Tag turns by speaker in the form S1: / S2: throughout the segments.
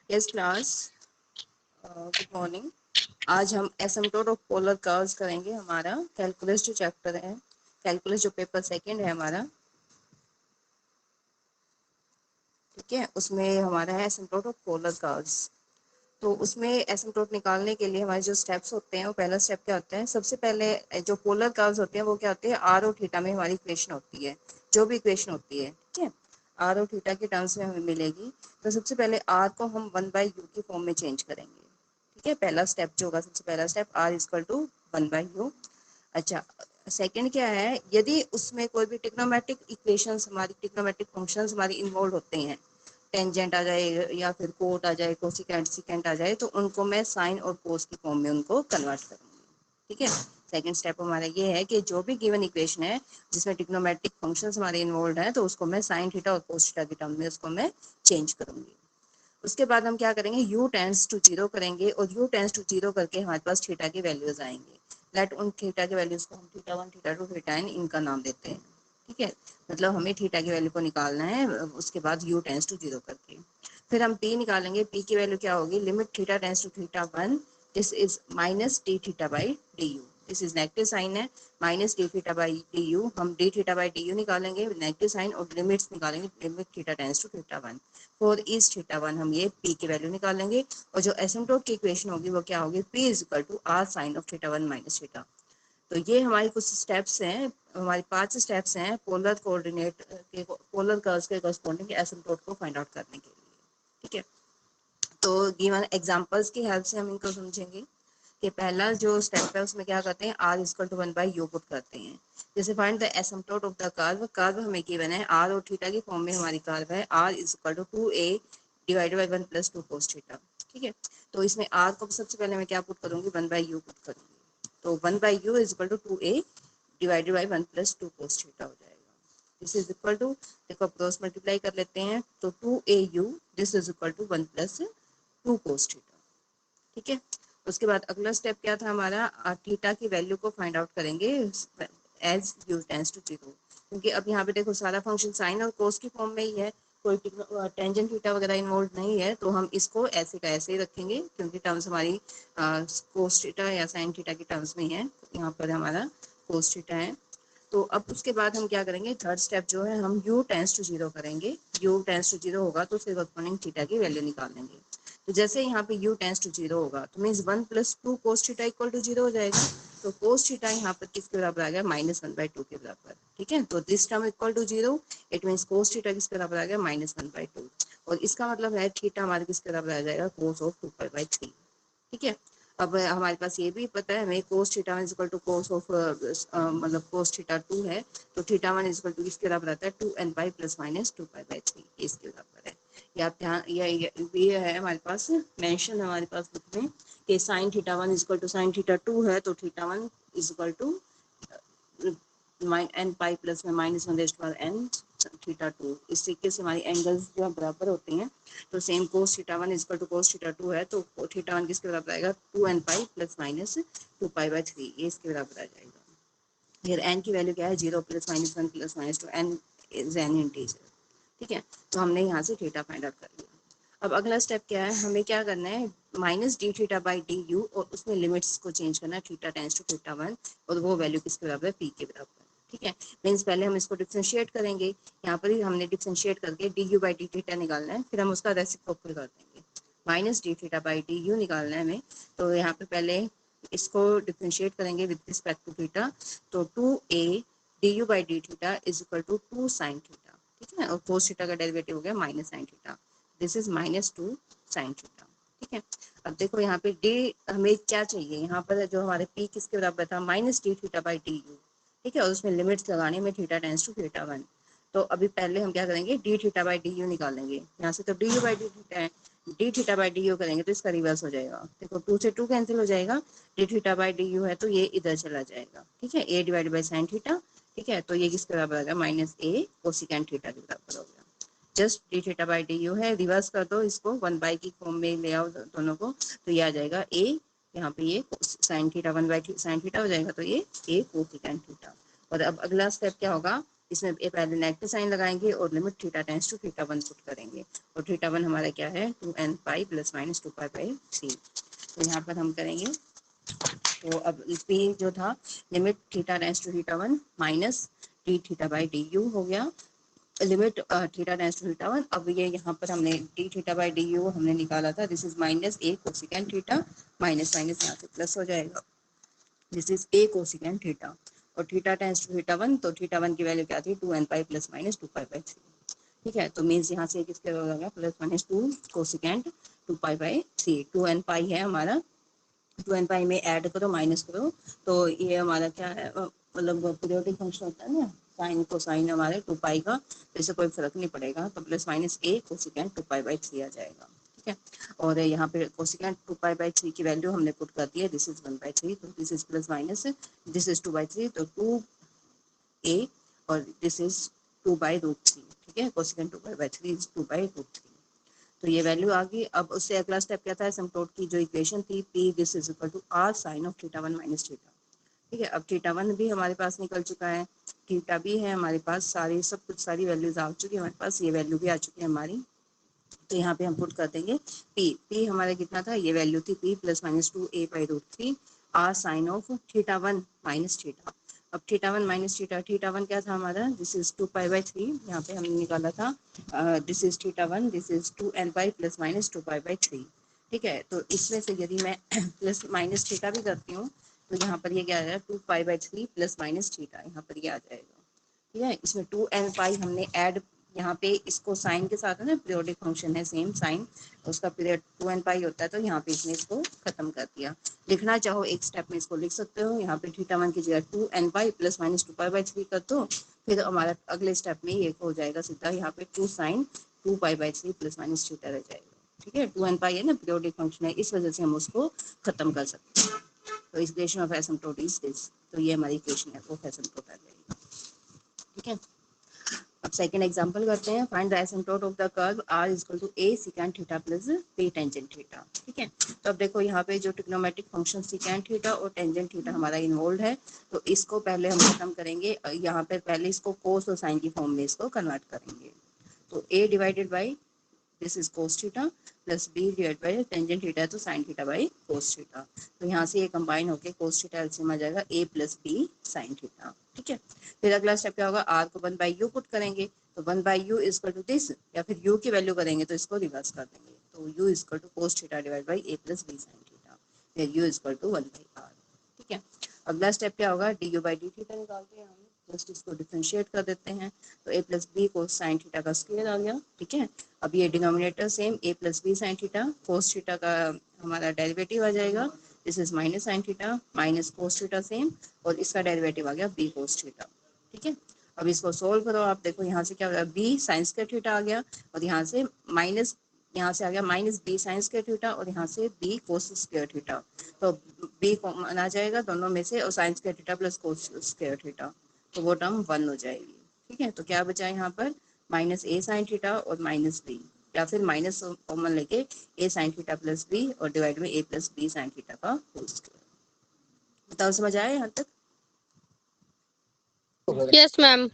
S1: Yes class, good morning. आज हम एसिम्पटोट of polar curves करेंगे। हमारा कैलकुलस जो चैप्टर है, कैलकुलस जो पेपर सेकंड है हमारा, ठीक है, उसमें हमारा है एसिम्पटोट ऑफ पोलर कर्व्स। तो उसमें एसिम्पटोट निकालने के लिए हमारे जो स्टेप्स होते हैं, वो पहला स्टेप क्या होता है, सबसे पहले जो पोलर कर्व्स होते हैं वो क्या होते हैं, आर और थीटा में हमारी इक्वेशन होती है, जो भी इक्वेशन होती है, ठीक है, आर और थीटा के टर्म्स में हमें मिलेगी। तो सबसे पहले आर को हम 1/u की फॉर्म में चेंज करेंगे, ठीक है। पहला स्टेप जो होगा, सबसे पहला step are equal to 1/u। अच्छा, सेकंड क्या है, यदि उसमें कोई भी ट्रिग्नोमेट्रिक इक्वेशंस हमारी, ट्रिग्नोमेट्रिक फंक्शंस हमारी इन्वॉल्व होते हैं, टेंजेंट आ जाए या फिर कोट आ जाए, कोसिकेंट सिकेंट आ जाए, तो उनको मैं साइन और कोस की फॉर्म में उनको कन्वर्ट करूंगी, ठीक है। सेकंड स्टेप हमारा ये है कि जो भी गिवन इक्वेशन है जिसमें ट्रिग्नोमेट्रिक फंक्शंस हमारे इन्वॉल्व हैं, तो उसको मैं साइन थीटा और कोस थीटा के टर्म में उसको मैं चेंज करूंगी। उसके बाद हम क्या करेंगे, u टेंड्स टू 0 करेंगे, और u टेंड्स टू 0 करके हमारे पास थीटा की वैल्यूज आएंगे। लेट उन थीटा की वैल्यूज को हम थीटा 1, थीटा 2, थीटा n इनका नाम देते हैं, ठीक है। मतलब हमें थीटा की वैल्यू को निकालना है, उसके बाद u टेंड्स टू 0 करके। फिर हम p निकालेंगे, p की वैल्यू क्या होगी, limit theta tends to theta 1, this is minus d theta by du। This is negative sign है, minus D theta by D U, हम D theta by D U निकालेंगे, नेगेटिव साइन, और limits निकालेंगे, limit theta tends to theta 1 for each theta 1, हम ये p की value निकालेंगे। और जो एसिम्पटोट की इक्वेशन होगी वो क्या होगी, p is equal to r sine of theta 1 minus theta. तो ये हमारी कुछ स्टेप्स हैं, हमारी 5 स्टेप्स हैं पोलर कोऑर्डिनेट के, पोलर कर्व्स के करस्पॉन्डिंग एसिम्पटोट को फाइंड आउट करने के लिए, ठीक है। तो गिवन एग्जांपल्स की हेल्प से हम इनको समझेंगे कि पहला जो स्टेप है उसमें क्या करते हैं, r equal to 1/u put करते हैं। जैसे find the asymptote of the curve, curve हमें गिवन है r और थीटा की फॉर्म में हमारी कर्व है, r equal to 2a divided by 1 plus 2 cos theta, ठीक है। तो इसमें r को सबसे पहले मैं क्या पुट करूंगी, 1/u पुट करूंगी। तो 1/u is equal to 2a divided by 1 plus 2 cos theta हो जाएगा। दिस इज इक्वल टू, देखो क्रॉस मल्टीप्लाई कर लेते हैं, तो 2au this is equal to 1 plus 2 cos theta, ठीक है। उसके बाद अगला स्टेप क्या था हमारा, थीटा की वैल्यू को फाइंड आउट करेंगे एज u टेंड्स टू 0, क्योंकि अब यहाँ पे देखो सारा फंक्शन साइन और कोस की फॉर्म में ही है, कोई टेंजेंट थीटा वगैरह इन्वॉल्व नहीं है, तो हम इसको ऐसे का ऐसे ही रखेंगे, क्योंकि टर्म्स हमारी कोस थीटा या साइन थीटा के टर्म्स में है, यहाँ पर हमारा कोस थीटा है। तो अब उसके बाद हम क्या करेंगे, थर्ड स्टेप जो है, हम u टेंड्स टू 0 करेंगे। u टेंड्स टू 0 होगा तो उसके करस्पॉन्डिंग थीटा की वैल्यू निकालेंगे। तो जैसे यहाँ पे u टेंड्स टू 0 होगा तो means 1 plus 2 cos theta equal to 0 हो जाएगा। तो cos थीटा यहाँ पर किसके बराबर आ गया, -1/2 के बराबर, ठीक है। तो this term equal to 0, it means cos theta किसके बराबर आ गया, -1/2। और इसका मतलब है थीटा हमारे किसके बराबर आ जाएगा, cos ऑफ 2π/3, ठीक है। अब हमारे पास ये भी पता है हमें, cos theta 1 equal to cos of मतलब cos थीटा 2 है, तो थीटा 1 इक्वल टू किसके बराबर आता है, 2nπ प्लस माइनस 2π/3, इसके बराबर है। या आप ध्यान, ये है हमारे पास मेंशन हमारे पास बुक में कि sine theta 1 equal to sine theta 2 है, तो theta 1 equal to n pi plus में -1/n थीटा 2। इस तरीके से हमारी एंगल्स जो बराबर होते हैं, तो same cos theta 1 equal to cos theta 2 है, तो थीटा 1 किसके बराबर आएगा, 2nπ प्लस माइनस 2π/3, ये इसके बराबर आ जाएगा। फिर n की वैल्यू क्या है, 0 plus -1 plus -2, n is an integer, ठीक है। तो हमने यहाँ से थीटा फाइंड आउट कर लिया। अब अगला स्टेप क्या है, हमें क्या करना है, minus D theta by D you, और उसमें लिमिट्स को चेंज करना है, थीटा टेंड्स टू थीटा 1, और वो वैल्यू किसके बराबर है, पी के बराबर, ठीक है। मीन्स पहले हम इसको डिफ्रेंशिएट करेंगे, यहाँ पर ही हमने डिफ्रेंशिएट करके D you by D theta निकालना है, फिर हम उसका रेसिप्रोकल कर देंगे, minus D theta by D you निकालना है हमें। तो यहाँ पे पहले इसको डिफ्रेंशिएट करेंगे विद रिस्पेक्ट टू थीटा, तो 2a d you by D theta is equal to 2 sine theta, ठीक है। और cos थीटा का डेरिवेटिव हो गया minus sine theta, this is -2 sine theta, ठीक है। अब देखो यहाँ पे d हमें क्या चाहिए, यहाँ पर जो हमारे p किसके बराबर था, minus D theta by D you, ठीक है। और उसमें लिमिट्स लगाने में थीटा टेंड्स टू थीटा 1। तो अभी पहले हम क्या करेंगे, D theta by D U निकालेंगे, यहाँ से तो D you by D theta है, D theta by D U करेंगे तो इसका रिवर्स हो जाएगा, देखो 2 से 2 कैंसिल हो जाएगा, D theta by D you है तो ये इधर चला जाएगा, ठीक है, a divide by sine theta, ठीक है। तो ये किसके बराबर आ गया, -a कोसिकेंट थीटा के बराबर हो गया। Just D theta by D you है, रिवर्स कर दो इसको, 1 की फॉर्म में ले आओ दोनों को, तो ये आ जाएगा a, यहाँ पे ये sign theta 1 by sine theta हो जाएगा, तो ये a कोसिकेंट थीटा। और अब अगला स्टेप क्या होगा, इसमें पहले नेगेटिव साइन लगाएंगे और limit theta tends to theta 1 put करेंगे, और थीटा 1 हमारा क्या है 2n pi plus minus 2 pi by 3। तो यहाँ पर हम करेंगे, तो अब p जो था limit theta tends to theta 1 minus D theta by D u हो गया, limit theta tends to theta 1। अब ये यहाँ पर हमने d theta by D u हमने निकाला था, this is minus a cosecant theta, minus minus यहाँ से प्लस हो जाएगा, this is a cosecant theta, और थीटा टेंड्स टू थीटा 1, तो थीटा 1 की वैल्यू क्या थी 2n pi plus minus 2 pi by 3। ठीक है, तो मीन्स यहाँ से किसके हो गया plus minus 2 cosecant 2 pi by 3, 2n पाई है हमारा, 2n पाई में ऐड करो माइनस करो, तो ये हमारा क्या है मतलब पीरियोडिक फंक्शन होता है ना, साइन कोसाइन हमारे 2 पाई का, तो इससे कोई फर्क नहीं पड़ेगा, तो plus minus a cosecant 2 pi by 3 आ जाएगा। ठीक है, और यहाँ पे कोसेकेंट 2 पाई बाई 3 की वैल्यू हमने पुट कर दी है, दिस इज 1 बाई 3, तो this is plus minus this is 2 by 3, तो 2 a और दिस इज 2 बाई रूट 3। ठीक है, cosecant 2 pi by 3 is 2 by root 3, तो ये वैल्यू आ गई। अब उससे अगला स्टेप क्या था, एसिम्पटोट की जो इक्वेशन थी p this is equal to r sine of theta 1 minus theta. ठीक है, अब थीटा 1 भी हमारे पास निकल चुका है, थीटा भी है हमारे पास, सारी सब कुछ सारी वैल्यूज आ चुकी है हमारे पास, ये वैल्यू भी आ चुकी है हमारी, तो यहाँ पे हम पुट कर देंगे p हमारा कितना था, ये वैल्यू थी p plus minus 2a by root 3 r sine of theta 1 minus theta. अब थीटा 1 माइनस थीटा, थीटा 1 क्या था हमारा, दिस इज 2 पाई बाई 3, यहाँ पे हमने निकाला था this is theta 1, this is 2n pi plus minus 2 pi by 3। ठीक है, तो इसमें से यदि मैं प्लस माइनस थीटा भी करती हूँ, तो यहाँ पर ये क्या आ जाएगा 2 pi by 3 plus minus theta, यहाँ पर ये आ जाएगा। ठीक है, इसमें 2n पाई हमने ऐड, यहाँ पे इसको साइन के साथ है ना, पीरियोडिक फंक्शन है सेम साइन, उसका पीरियड 2n पाई होता है, तो यहाँ पे इसने इसको खत्म कर दिया। लिखना चाहो एक स्टेप में इसको लिख सकते हो, यहाँ पे थीटा 1 की जगह 2n pi plus minus 2 pi by 3 कर दो, फिर हमारा अगले स्टेप में ये हो जाएगा सीधा, यहाँ पे 2 sine 2 pi by 3 plus minus theta रह जाएगा। ठीक है, 2n पाई है ना पीरियोडिक फंक्शन है, इस वजह से हम उसको खत्म कर सकते हैं। तो इक्वेशन ऑफ एसिम्पटोट इज दिस, तो ये हमारी इक्वेशन है ऑफ एसिम्पटोट आ जाएगी। ठीक है, अब सेकंड एग्जांपल करते हैं, find the asymptote of the curve r is equal to a secant theta plus b tangent theta. ठीक है, तो अब देखो यहाँ पे जो ट्रिग्नोमेट्रिक फंक्शन secant थीटा और टेंजेंट थीटा हमारा इन्वॉल्व है, तो इसको पहले हम खत्म करेंगे, यहाँ पे पहले इसको कोस और साइन की फॉर्म में इसको कन्वर्ट करेंगे, तो a divided by this is cos theta plus b divide by tangent theta, तो sine theta by cos theta, तो यहाँ से ये कंबाइन होके कोस थीटा एलसीएम आ जाएगा a plus b sine theta. ठीक है, फिर अगला स्टेप क्या होगा, r को 1 बाई यू पुट करेंगे, तो 1 by u is equal to this, या फिर u की वैल्यू करेंगे तो इसको रिवर्स कर देंगे, तो u is equal to cos theta divide by a plus b sine theta, फिर u is equal to 1 by r। ठीक है, अगला स्टेप क्या होगा, du बाई डी थीटा निकालते हैं हम, जस्ट इसको डिफरेंशिएट कर देते हैं, तो a plus b cos sine theta का स्क्वायर आ गया। ठीक है, अब ये denominator same a plus B sine theta, cos theta का हमारा डेरिवेटिव आ जाएगा, this is minus sine theta minus cos theta same, और इसका डेरिवेटिव आ गया b कोस थीटा। ठीक है, अब इसको सोल्व करो, आप देखो यहाँ से क्या हो गया, b साइन स्क्वायर थीटा आ गया, और यहाँ से माइनस, यहाँ से आ गया minus b sine square theta, और यहाँ से b कोस स्क्वायर थीटा, तो b कॉमन आ जाएगा दोनों में से, और sine square theta plus cos square theta, तो वो टर्म 1 हो जाएगी। ठीक है, तो क्या बचा यहाँ पर माइनस a साइन थीटा और माइनस b, या फिर माइनस कॉमन लेके a sine theta plus b और डिवाइड में a plus b sine theta का होल स्क्वायर। बताओ समझ आया यहाँ तक?
S2: Yes ma'am.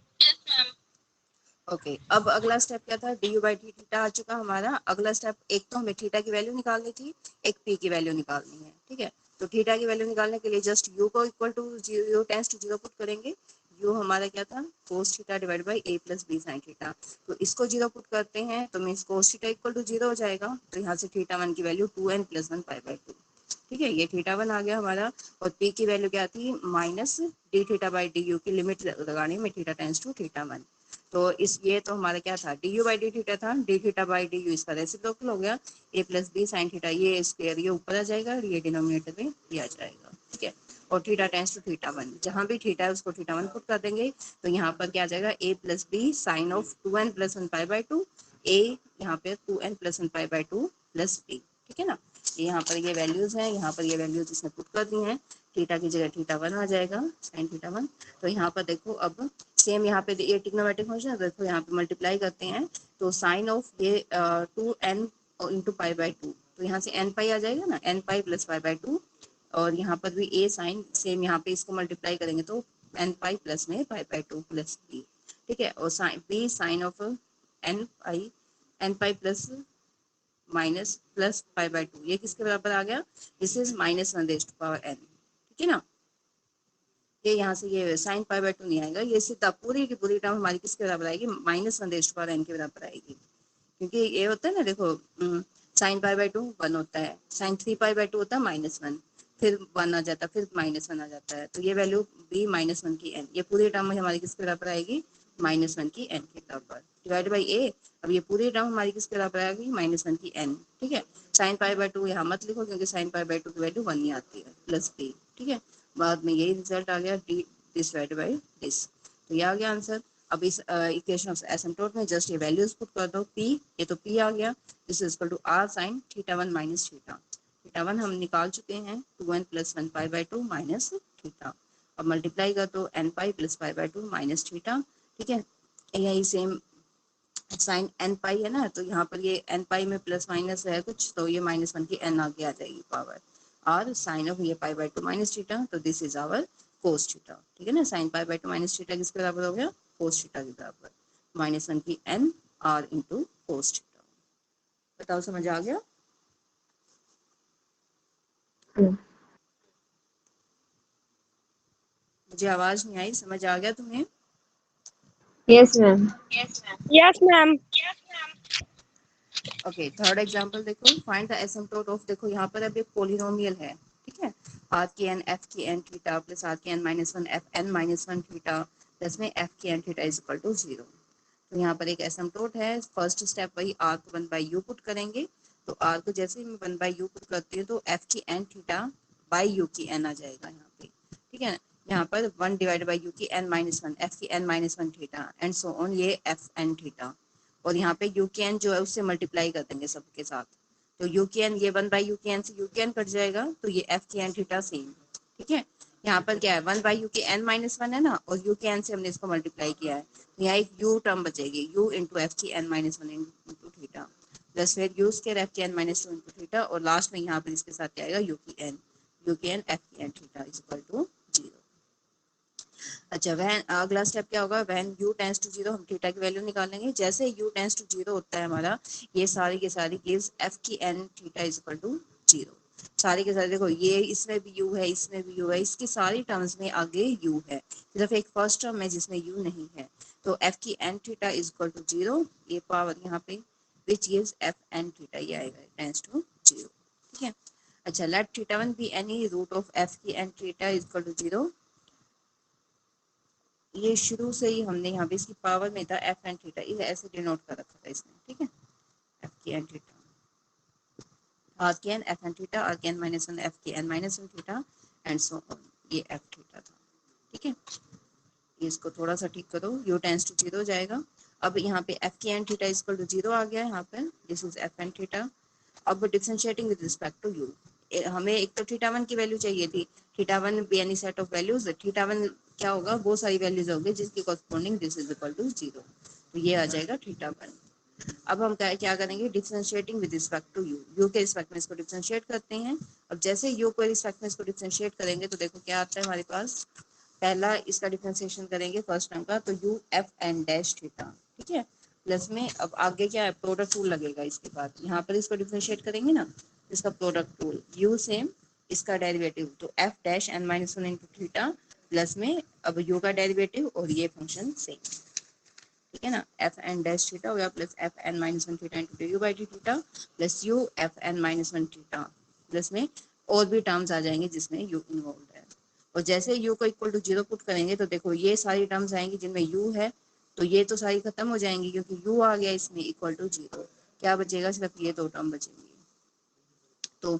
S1: ओके, अब अगला स्टेप क्या था, D you by D theta आ चुका हमारा। अगला स्टेप, एक तो हमें थीटा की वैल्यू निकालनी थी, एक पी की वैल्यू निकालनी है। ठीक है, तो थीटा की वैल्यू निकालने के लिए जस्ट यू को equal to zero tends to zero put करेंगे, यू हमारा क्या था cos theta divide by a plus B sine theta, तो इसको जीरो पुट करते हैं, तो means cos theta equal to zero हो जाएगा, तो यहाँ से थीटा 1 की value 2n plus 1 pi by 2। ठीक है, ये थीटा 1 आ गया हमारा, और पी की वैल्यू क्या थी minus D theta by D you की लिमिट लगानी में थीटा टेंस टू थीटा 1, तो इस ये तो हमारा क्या था D you by D theta था, D theta by D U इसका रेसिप्रोकल हो गया, A plus B sine theta ये स्क्वायर ये ऊपर आ जाएगा और ये डिनोमिनेटर में ये आ जाएगा। ठीक है, और थीटा टेंस टू थीटा 1, जहां भी थीटा है उसको थीटा 1 पुट कर देंगे, तो यहाँ पर क्या आ जाएगा A plus B sine of 2n plus 1 pi by 2, A यहाँ पे 2n plus 1 pi by 2 plus B. ठीक है ना, यहाँ पर ये वैल्यूज हैं, यहाँ पर ये वैल्यूज इसने पुट कर दी हैं, थीटा की जगह थीटा 1 आ जाएगा साइन थीटा 1, तो यहाँ पर देखो अब सेम यहाँ पे ये ट्रिग्नोमेट्रिक फंक्शन है, देखो यहाँ पे मल्टीप्लाई करते हैं, तो साइन ऑफ ये 2n इंटू पाई बाई 2, तो यहाँ से n पाई आ जाएगा ना, n pi plus pi by 2, और यहाँ पर भी a साइन सेम यहाँ पे इसको मल्टीप्लाई करेंगे तो n पाई प्लस में पाई बाई 2 प्लस b। ठीक है, और sine b sine of n pi plus minus plus pi by 2, ये किसके बराबर आ गया, this is minus 1 raise to power n, ठीक है ना। ये यहाँ से ये साइन पाई बाय 2 नहीं आएगा, ये सीधा पूरी की पूरी टर्म हमारी किसके बराबर आएगी, minus 1 raise to power n के बराबर आएगी। क्योंकि ये होता है ना, देखो साइन पाई बाय 2 1 होता है, साइन 3 पाई बाय 2 होता है -1, फिर 1 आ जाता है, फिर -1 आ जाता है, तो ये वैल्यू बी -1 की n, ये पूरी टर्म हमारी किसके बराबर आएगी, -1 की n के बराबर डिवाइड बाई ए। अब ये पूरी टर्म हमारी किसके बराबर आएगी, -1 की n, ठीक है। साइन पाई बाय 2 यहाँ मत लिखो, क्योंकि साइन पाई बाय 2 की वैल्यू 1 ही आती है, प्लस बी, ठीक है। बाद में यही रिजल्ट आ गया, D this divide by this, तो ये आ गया आंसर। अब इस इक्वेशन ऑफ एसिम्प्टोट में जस्ट ये वैल्यूज पुट कर दो, p, ये तो p आ गया, this is equal to r sin θ1 minus θ1 हम निकाल चुके हैं, 2n plus 1 pi by 2 minus theta. अब मल्टीप्लाई कर दो n pi plus pi by 2 minus theta, ठीक है। यही सेम साइन n पाई है ना, तो यहाँ पर ये n पाई में प्लस माइनस है कुछ, तो ये -1 की n आगे आ जाएगी पावर, और साइन ऑफ ये पाई बाय 2 माइनस थीटा, तो this is our cos theta, ठीक है ना। Sine pi by 2 minus theta किसके बराबर हो गया, कोस थीटा के बराबर, -1 की n r into cos theta. बताओ समझ आ गया। मुझे आवाज नहीं आई, समझ आ गया तुम्हें।
S2: Yes ma'am.
S3: Yes ma'am.
S1: Okay, third example देखो, फाइंड द एसिम्प्टोट ऑफ, देखो यहाँ पर अब एक पोलिनोमियल है, ठीक है। आर की एन एफ की एन थीटा प्लस आर की n -1 f N -1 theta plus में एफ की N theta is equal to 0। तो यहाँ पर एक एसिम्प्टोट है, फर्स्ट स्टेप वही आर को 1 बाई यू पुट करेंगे, तो आर को जैसे ही मैं 1 बाई यू पुट करती हूँ तो एफ की एन थीटा बाई यू की एन आ जाएगा यहाँ पे, ठीक है। यहाँ पर 1 डिवाइड बाई यू की एन -1 एफ की n -1 theta and so on, ये एफ एन थीटा, और यहाँ पे यू के एन जो है उससे मल्टीप्लाई कर देंगे सबके साथ, तो यू के एन, ये 1 बाई यू के एन से यू के एन कट जाएगा, तो ये एफ के एन थीटा सेम, ठीक है। यहाँ पर क्या है, 1 बाई यू के एन -1 है ना, और यू के एन से हमने इसको मल्टीप्लाई किया है, तो यहाँ एक यू टर्म बचेगी, यू इंटू एफ की एन -1 इंटू थीटा, प्लस फिर यू स्क्वायर एफ की एन -2 इंटू थीटा, और लास्ट में यहाँ पर इसके साथ क्या आएगा, यू की एन एफ की N theta is equal to 0। अच्छा, वह अगला स्टेप क्या होगा, वैन u टेंस टू 0 हम थीटा की वैल्यू निकालेंगे, जैसे u टेंस टू 0 होता है हमारा, ये सारी के सारी गिव्स f की n theta is equal to 0, सारी के सारे, देखो ये इसमें भी u है, इसमें भी u है, इसकी सारी टर्म्स में आगे u है, सिर्फ एक फर्स्ट टर्म है जिसमें u नहीं है, तो f की n theta is equal to 0, ये पावर यहाँ पे which gives f n theta, ये आएगा टेंस टू 0, ठीक है। अच्छा, let θ1 be any root of f की n theta is equal to 0, ये शुरू से ही हमने यहाँ पे इसकी पावर में था एफ एन थीटा, ये ऐसे डिनोट कर रखा था इसने, ठीक है, एफ की एन थीटा, आर की n f N theta, r की एन -1 एफ की n -1 theta and so on, ये एफ थीटा था, ठीक है। इसको थोड़ा सा ठीक करो, यू टेंस टू 0 जाएगा, अब यहाँ पे एफ की एन थीटा इक्वल टू 0 आ गया है यहाँ पे, this is F N theta. अब differentiating with respect to U, हमें एक तो θ1 की वैल्यू चाहिए थी, θ1 be any set of values, θ1 क्या होगा, बहुत सारी वैल्यूज होंगी जिसकी corresponding this is equal to 0, तो ये आ जाएगा θ1। अब हम क्या करेंगे, differentiating with respect to u के रिस्पेक्ट में इसको डिफरेंशिएट करते हैं। अब जैसे यू के रिस्पेक्ट में इसको डिफरेंशिएट करेंगे तो देखो क्या आता है हमारे पास, पहला इसका डिफरेंशिएशन करेंगे फर्स्ट टर्म का, तो u f N dash theta, ठीक है, प्लस में अब आगे क्या है, प्रोडक्ट रूल लगेगा इसके बाद, यहाँ पर इसको डिफरेंशिएट करेंगे ना, इसका प्रोडक्ट रूल, यू सेम, इसका डेरिवेटिव तो f dash n -1 into theta, plus में अब यू का डेरिवेटिव और ये फंक्शन सेम, ठीक है ना, एफ एन डैश थीटा हो गया plus f N -1 theta into d you by D theta plus u f N -1 theta, plus में और भी टर्म्स आ जाएंगे जिसमें यू इन्वॉल्व है, और जैसे u को इक्वल टू 0 पुट करेंगे तो देखो ये सारी टर्म्स आएंगी जिनमें u है, तो ये तो सारी खत्म हो जाएंगी क्योंकि u आ गया इसमें इक्वल टू 0, क्या बचेगा, सिर्फ ये दो टर्म बचेंगी, तो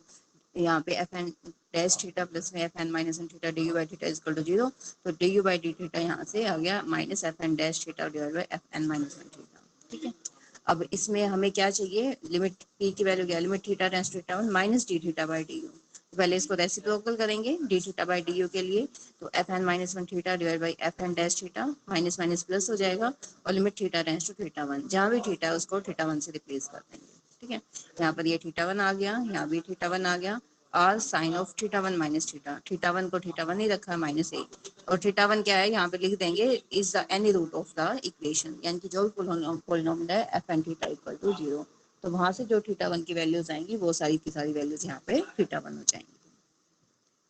S1: यहाँ पे F N dash theta plus में F N -1 theta D you by theta equal to 0, तो D you by D theta यहाँ से आ गया minus F N dash theta divide by F N -1 theta, ठीक है। अब इसमें हमें क्या चाहिए, लिमिट p की वैल्यू क्या, limit theta tends to θ1 minus D theta by D U, पहले इसको रेसिप्रोकल करेंगे D theta by D u के लिए, तो f N -1 theta divide by F N dash theta, minus minus plus हो जाएगा, और लिमिट थीटा टेंड्स टू θ1, जहाँ भी थीटा है उसको θ1 से रिप्लेस कर देंगे, ठीक है। यहाँ पर ये θ1 आ गया, यहाँ भी θ1 आ गया, r sine of theta one minus theta one को थीटा वन ही रखा है माइनस ए, और थीटा वन क्या है यहाँ पे लिख देंगे is the any root of the equation, यानी कि जो भी पोलिनोमियल है f N theta equal to 0, तो वहां से जो थीटा वन की वैल्यूज आएंगी वो सारी की सारी वैल्यूज यहाँ पे थीटा वन हो जाएंगी।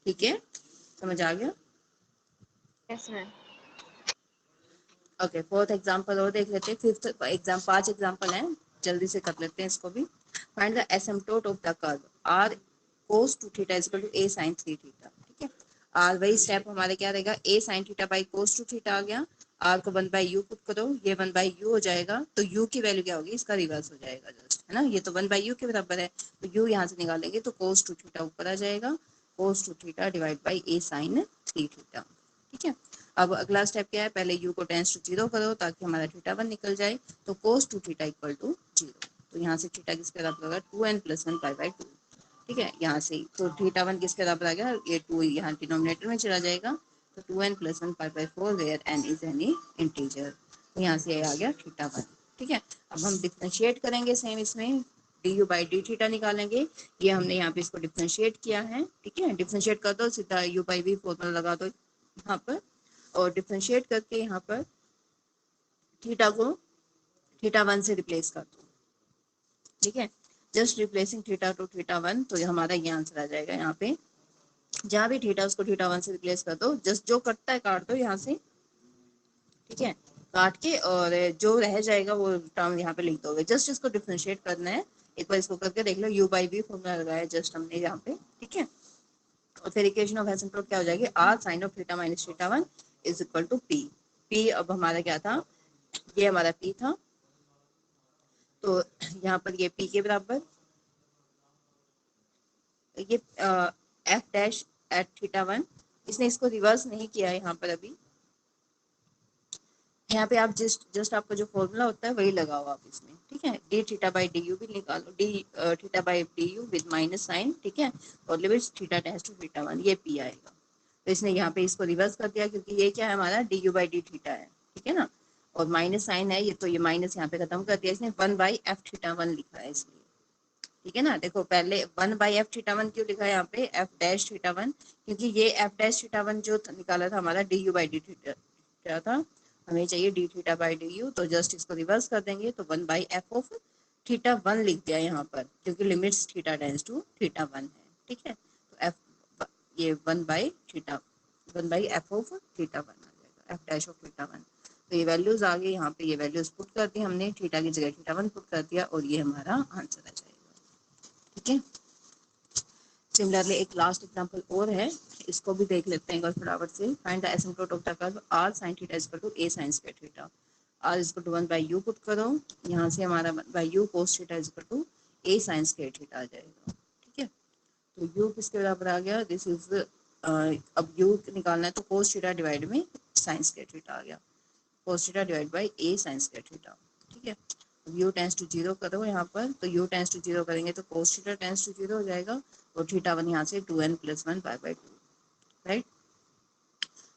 S1: ठीक है, समझ आ गया?
S2: Yes ma'am.
S1: Okay, fourth example और देख लेते हैं। फिफ्थ एग्जाम 5 एग्जांपल हैं, जल्दी से कर लेते हैं इसको भी। Find the asymptote of the curve R cos 2 theta is equal to a sin 3 theta. ठीक है, आर वही स्टेप हमारे क्या रहेगा, a sin theta by cos 2 theta आ गया, आर को 1 बाई यू पुट करो, ये 1 बाई यू हो जाएगा, तो यू की वैल्यू क्या होगी, इसका रिवर्स हो जाएगा जस्ट, है ना, ये तो 1 बाई यू के बराबर है, तो यू यहाँ से निकालेंगे तो cos 2 थीटा ऊपर आ जाएगा, cos 2 theta divide by a sin 3 theta. ठीक है, अब अगला स्टेप क्या है, पहले u को टेंस टू 0 करो ताकि हमारा थीटा वन निकल जाए, तो cos 2 थीटा इक्वल टू 0, तो यहाँ से थीटा किसके बराबर होगा, 2n प्लस 1 पाई बाई 2। ठीक है, यहाँ से तो थीटा वन किसके बराबर आ गया, ये 2 यहाँ डिनोमिनेटर में चला जाएगा, तो 2n plus 1 pi by 4 where n is any integer, तो यहाँ से ये आ गया थीटा वन। ठीक है, अब हम डिफरेंशिएट करेंगे सेम इसमें, D you by D theta निकालेंगे, ये हमने यहाँ पे इसको डिफरेंशिएट किया है। ठीक है, डिफरेंशिएट कर दो, सीधा यू बाई वी फॉर्मूला लगा दो यहाँ पर, और डिफरेंशिएट करके यहाँ पर थीटा को थीटा वन से रिप्लेस कर दो। ठीक है, just replacing theta two theta one, तो हमारा ये आंसर आ जाएगा। यहाँ पे जहाँ भी थीटा उसको थीटा वन से रिप्लेस कर दो, जस्ट जो कटता है काट दो यहाँ से। ठीक है, काट के और जो रह जाएगा वो टर्म यहाँ पे लिख दोगे, जस्ट इसको डिफरेंशिएट करना है, एक बार इसको करके देख लो, यू बाई वी फॉर्मूला लगाया जस्ट हमने यहाँ पे। ठीक है, और फिर इक्वेशन ऑफ एसिम्पटोट क्या हो जाएगी, r sine of theta minus theta one is equal to p. P अब हमारा क्या था, ये हमारा पी था, तो यहाँ पर ये पी के बराबर ये f dash at theta one, इसने इसको रिवर्स नहीं किया है यहाँ पर अभी, यहाँ पे आप जस्ट आपका जो फॉर्मूला होता है वही लगाओ आप इसमें। ठीक है, D theta by D u भी निकालो, d theta by D u with minus sine. ठीक है, और limits theta tends to theta one, ये पी आएगा, तो इसने यहाँ पे इसको रिवर्स कर दिया क्योंकि ये क्या है हमारा D you by D theta है। ठीक है ना, और माइनस साइन है ये, तो ये माइनस यहाँ पे खत्म कर दिया इसने, 1 बाई एफ थीटा वन लिखा है इसलिए। ठीक है ना, देखो पहले 1 बाई एफ थीटा वन क्यों लिखा है यहाँ पे, एफ डैश थीटा वन, क्योंकि ये एफ डैश थीटा वन जो निकाला था हमारा D you by D theta था, हमें चाहिए D theta by D U, तो जस्ट इसको रिवर्स कर देंगे, तो 1 by F of theta one लिख दिया यहाँ पर, क्योंकि limits theta tends to theta one है। ठीक है, तो एफ ये 1 by theta 1 by F of theta one आ जाएगा, F dash of theta one. तो ये वैल्यूज आ गई, यहाँ पे ये वैल्यूज पुट कर दी हमने, थीटा की जगह थीटा वन पुट कर दिया, और ये हमारा आंसर आ जाएगा। ठीक है, सिमिलरली एक लास्ट एग्जांपल और है, इसको भी देख लेते हैं एक बार फटाफट से। Find the asymptote of the curve R sin theta is equal to a sin square theta, R is equal to 1 by u put करो, यहाँ से हमारा 1 by u cos theta is equal to a sin square theta आ जाएगा। ठीक है, तो u किसके बराबर आ गया, दिस इज अब u निकालना है तो cos थीटा डिवाइड में sin स्क्वायर थीटा आ गया, cos theta divide by a sin square theta. ठीक है, u टेंस टू 0 करो यहाँ पर, तो u टेंस टू 0 करेंगे तो cos थीटा टेंस टू 0 हो जाएगा, और थीटा वन यहाँ से 2n plus 1 pi by 2। Right,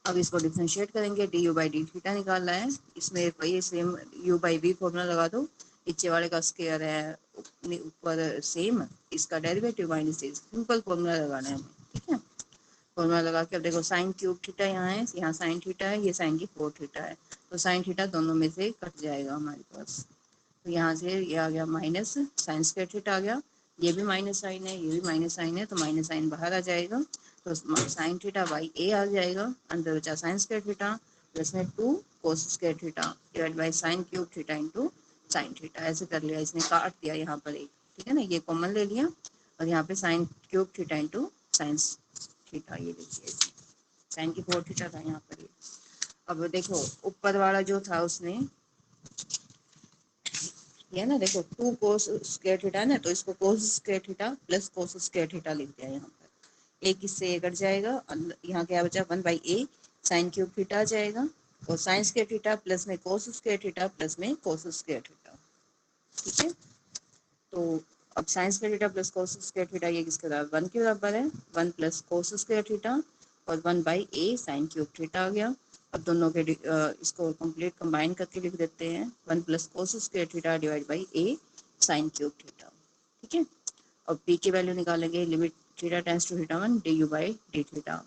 S1: अब इसको डिफरेंशिएट करेंगे, d you by D theta निकालना है, इसमें वही same u by v formula लगा दो, नीचे वाले का स्क्वायर है ऊपर सेम, इसका डेरिवेटिव माइनस सिंपल फॉर्मूला लगाना है हमें। ठीक है, फॉर्मूला लगा के अब देखो साइन क्यूब थीटा यहाँ है, यहाँ साइन थीटा है, ये साइन की 4 थीटा है, तो साइन थीटा दोनों में से कट जाएगा हमारे पास, तो यहाँ से ये आ गया माइनस साइन स्क्वायर थीटा आ गया, ये भी माइनस साइन है, ये भी माइनस साइन है, तो माइनस साइन बाहर आ जाएगा, तो साइन थीटा बाई ए आ जाएगा, अंदर बचा साइन स्क्वायर थीटा प्लस में 2 कोस square theta divide by sine cube theta into sine theta, ऐसे कर लिया, इसने काट दिया यहाँ पर एक। ठीक है ना, ये कॉमन ले लिया, और यहाँ पे sign cube theta into sine theta, ये देखिए साइन की 4 थीटा था यहाँ पर ये। अब देखो ऊपर वाला जो था उसने ये ना, देखो 2 कोस स्क्वायर थीटा ना, तो इसको कोस square theta plus cos square theta लिख दिया यहाँ पर, एक इससे ये कट जाएगा, यहाँ क्या बचा 1 by A sine cube theta आ जाएगा, और साइन स्क्वायर थीटा प्लस में कोस स्क्वायर थीटा प्लस में कोस स्क्वायर थीटा। ठीक है, तो अब sine square theta plus cos square theta ये किसके बराबर, 1 के बराबर है, 1 प्लस कोस स्क्वायर थीटा और 1 by A sine cube theta आ गया। अब दोनों के इसको कंप्लीट कंबाइन करके लिख देते हैं, 1 plus cos square theta divide by A sine cube theta. ठीक है, अब पी की वैल्यू निकालेंगे, limit theta tends to theta 1 d you by D theta.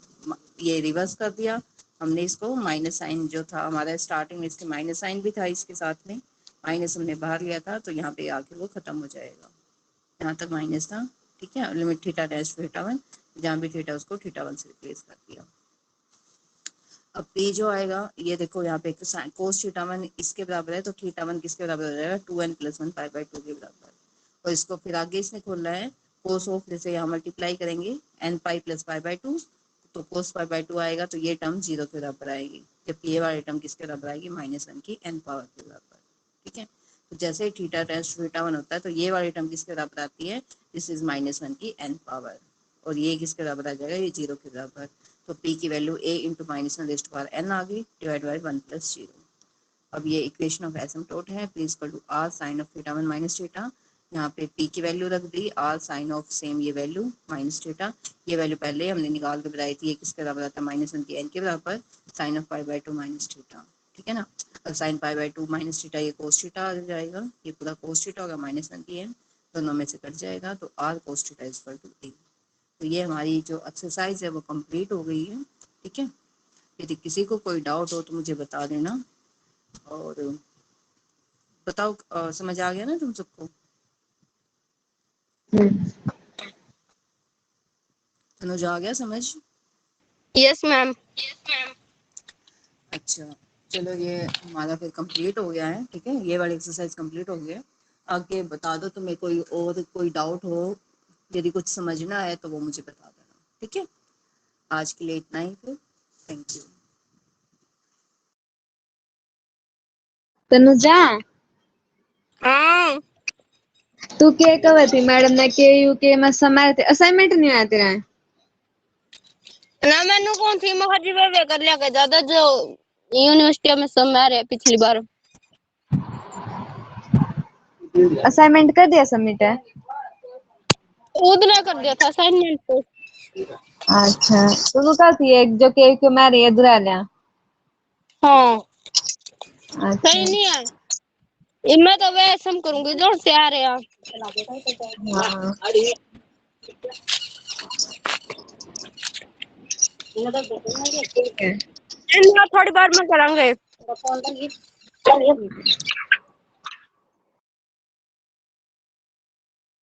S1: ये रिवर्स कर दिया हमने इसको, माइनस साइन जो था हमारा स्टार्टिंग में, इसके माइनस साइन भी था इसके साथ में, माइनस हमने बाहर लिया था तो यहाँ पे आके वो खत्म हो जाएगा, यहाँ तक माइनस था, ठीक है। Limit theta tends to theta 1, जहाँ भी थीटा उसको थीटा 1 से रिप्लेस कर दिया। अब p जो आएगा, ये देखो यहाँ पे कोस थीटा 1 इसके बराबर है, तो थीटा 1 किसके बराबर हो जाएगा, 2n + 1 पाई बाई 2 के बराबर। और इसको फिर आगे इसने खोलना है कोस ऑफ, जैसे यहाँ मल्टीप्लाई करेंगे n pi plus pi by 2, तो कोस पाई बाई 2 आएगा, तो ये टर्म 0 के बराबर आएगी, जबकि ये वाली टर्म किसके बराबर आएगी, -1 की n पावर के बराबर, ठीक है। तो जैसे ही थीटा टेंस टू थीटा 1 होता है तो ये वाली टर्म किसके बराबर आती है, दिस इज -1 की n पावर, और ये किसके बराबर आ जाएगा, ये 0 के बराबर। तो p की वैल्यू a इंटू -1n आ गई डिवाइड बाई 1 + 0। अब ये इक्वेशन ऑफ एसिम्प्टोट है, p equal to r sine of theta 1 minus theta. यहाँ पे p की वैल्यू रख दी, r साइन ऑफ सेम ये वैल्यू माइनस थीटा, ये वैल्यू पहले हमने निकाल के बताई थी, ये किसके बराबर आता है, -1 की n के बराबर, sine of pi by 2 minus theta, ठीक है ना। और sine pi by 2 minus theta, ये कोस थीटा आ जाएगा, ये पूरा कोस थीटा होगा, -1 की n दोनों में से कट जाएगा, तो r cos theta equal to a। तो ये हमारी जो एक्सरसाइज है वो कंप्लीट हो गई है, ठीक है। यदि किसी को कोई डाउट हो तो मुझे बता देना, और बताओ समझ आ गया ना तुम सबको, तनुज आ गया समझ?
S3: Yes, ma'am.
S1: अच्छा चलो, ये हमारा फिर कंप्लीट हो गया है, ठीक है, ये वाली एक्सरसाइज कंप्लीट हो गया। आगे बता दो तुम्हें कोई और कोई डाउट हो, यदि कुछ समझना है तो वो मुझे बता देना, ठीक है। आज के लिए इतना ही फिर, थैंक यू।
S2: तनुजा,
S3: हाँ,
S2: तू क्या कह थी मैडम ने के यू के में समय थे असाइनमेंट नहीं आया तेरा?
S3: ना मैंने कौन सी मखर्जी वे कर लिया के दादा जो यूनिवर्सिटी में सब आ रहे पिछली बार।
S2: असाइनमेंट कर दिया सबमिट है?
S3: उधर कर दिया था असाइनमेंट तो।
S2: अच्छा तो कहा थी एक जो के यू के में आ रही है दूरा लिया।
S3: हाँ
S2: अच्छा
S3: सही नहीं है, ये मैं तो वैसे हम करूंगी जो से आ रहे हैं।
S2: हाँ ठीक है।
S3: इन थोड़ी बार में करेंगे।